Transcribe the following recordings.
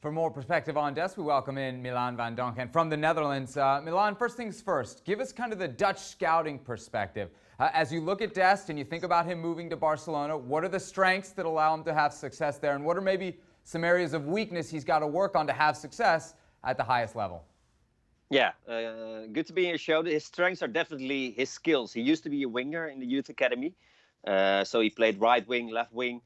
For more perspective on Dests, we welcome in Milan Van Dongen from the Netherlands. Milan, first things first, give us kind of the Dutch scouting perspective. As you look at Dest and you think about him moving to Barcelona, what are the strengths that allow him to have success there? And what are maybe some areas of weakness he's got to work on to have success at the highest level? Yeah, good to be in your show. His strengths are definitely his skills. He used to be a winger in the youth academy. So he played right wing, left wing.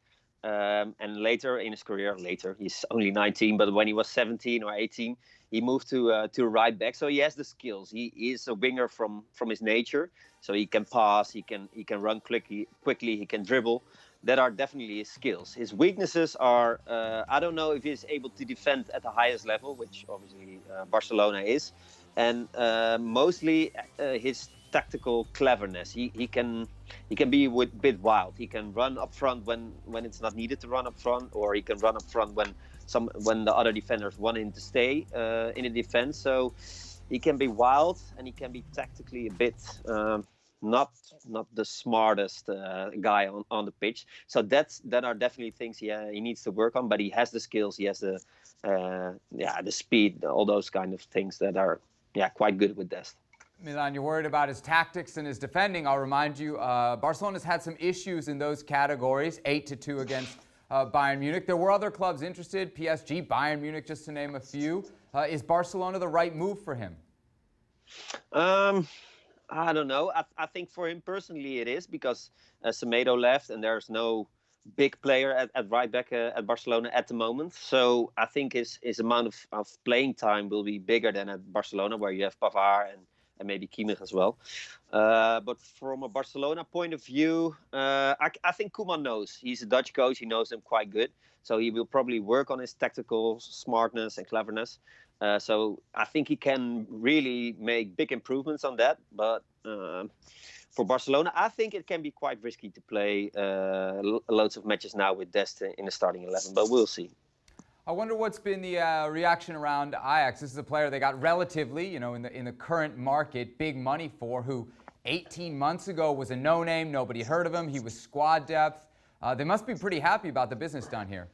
And later in his career, he's only 19, but when he was 17 or 18, he moved to right back. So he has the skills. He is a winger from his nature. So he can pass, he can run quickly, he can dribble. That are definitely his skills. His weaknesses are, I don't know if he's able to defend at the highest level, which obviously Barcelona is. And mostly his tactical cleverness. He can be a bit wild. He can run up front when it's not needed to run up front, or he can run up front when the other defenders want him to stay in the defense. So he can be wild, and he can be tactically a bit not the smartest guy on the pitch. So that are definitely things he needs to work on. But he has the skills. He has the speed, all those kind of things that are quite good with Dest. Milan, you're worried about his tactics and his defending. I'll remind you, Barcelona's had some issues in those categories, 8-2 against Bayern Munich. There were other clubs interested, PSG, Bayern Munich, just to name a few. Is Barcelona the right move for him? I don't know. I think for him personally it is, because Semedo left and there's no big player at right back at Barcelona at the moment. So I think his amount of playing time will be bigger than at Barcelona, where you have Pavard and maybe Kimmich as well. But from a Barcelona point of view, I think Koeman knows. He's a Dutch coach. He knows them quite good. So he will probably work on his tactical smartness and cleverness. So I think he can really make big improvements on that. But for Barcelona, I think it can be quite risky to play loads of matches now with Dest in the starting 11. But we'll see. I wonder what's been the reaction around Ajax. This is a player they got relatively, in the current market, big money for, who 18 months ago was a no-name. Nobody heard of him. He was squad depth. They must be pretty happy about the business done here.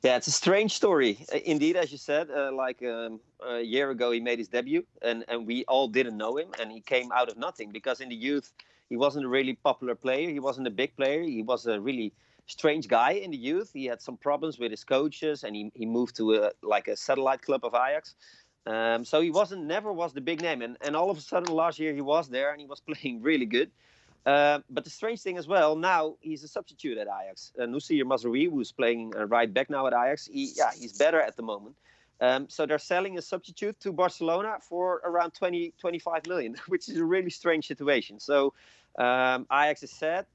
Yeah, it's a strange story. Indeed, as you said, a year ago he made his debut, and we all didn't know him, and he came out of nothing, because in the youth he wasn't a really popular player. He wasn't a big player. He was a really strange guy in the youth. He had some problems with his coaches, and he moved to a satellite club of Ajax. So he never was the big name, and all of a sudden last year he was there and he was playing really good. But the strange thing as well, now he's a substitute at Ajax. Noussair Mazraoui, who's playing right back now at Ajax, he's better at the moment. So they're selling a substitute to Barcelona for around 20-25 million, which is a really strange situation. So Ajax is sad.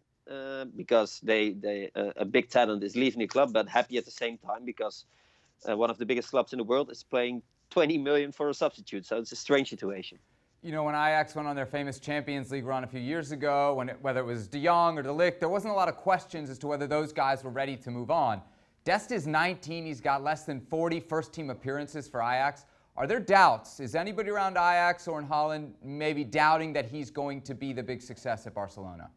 Because a big talent is leaving the club, but happy at the same time, because one of the biggest clubs in the world is paying 20 million for a substitute. So it's a strange situation. When Ajax went on their famous Champions League run a few years ago, whether it was De Jong or De Ligt, there wasn't a lot of questions as to whether those guys were ready to move on. Dest is 19. He's got less than 40 first-team appearances for Ajax. Are there doubts? Is anybody around Ajax or in Holland maybe doubting that he's going to be the big success at Barcelona?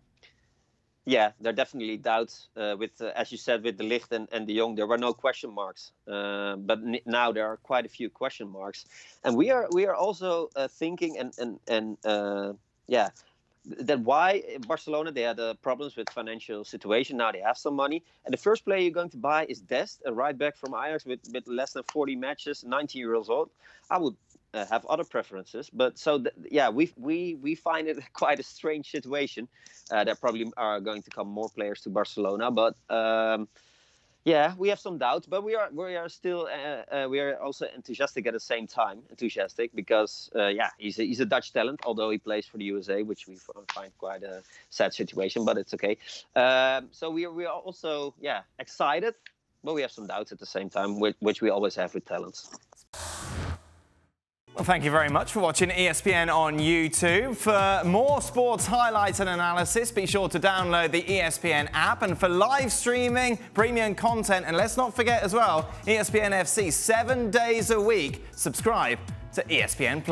Yeah, there are definitely doubts as you said, with De Ligt and De Jong. There were no question marks, but now there are quite a few question marks, and we are also thinking that why Barcelona, they had problems with financial situation. Now they have some money, and the first player you're going to buy is Dest, a right back from Ajax with less than 40 matches, 19 years old. I would have other preferences, but we find it quite a strange situation. There probably are going to come more players to Barcelona, but we have some doubts. But we are still we are also enthusiastic at the same time. Enthusiastic because he's a Dutch talent, although he plays for the USA, which we find quite a sad situation, but it's okay. So we are also excited, but we have some doubts at the same time, which we always have with talents. Well, thank you very much for watching ESPN on YouTube. For more sports highlights and analysis, be sure to download the ESPN app. And for live streaming, premium content, and let's not forget as well, ESPN FC 7 days a week. Subscribe to ESPN+.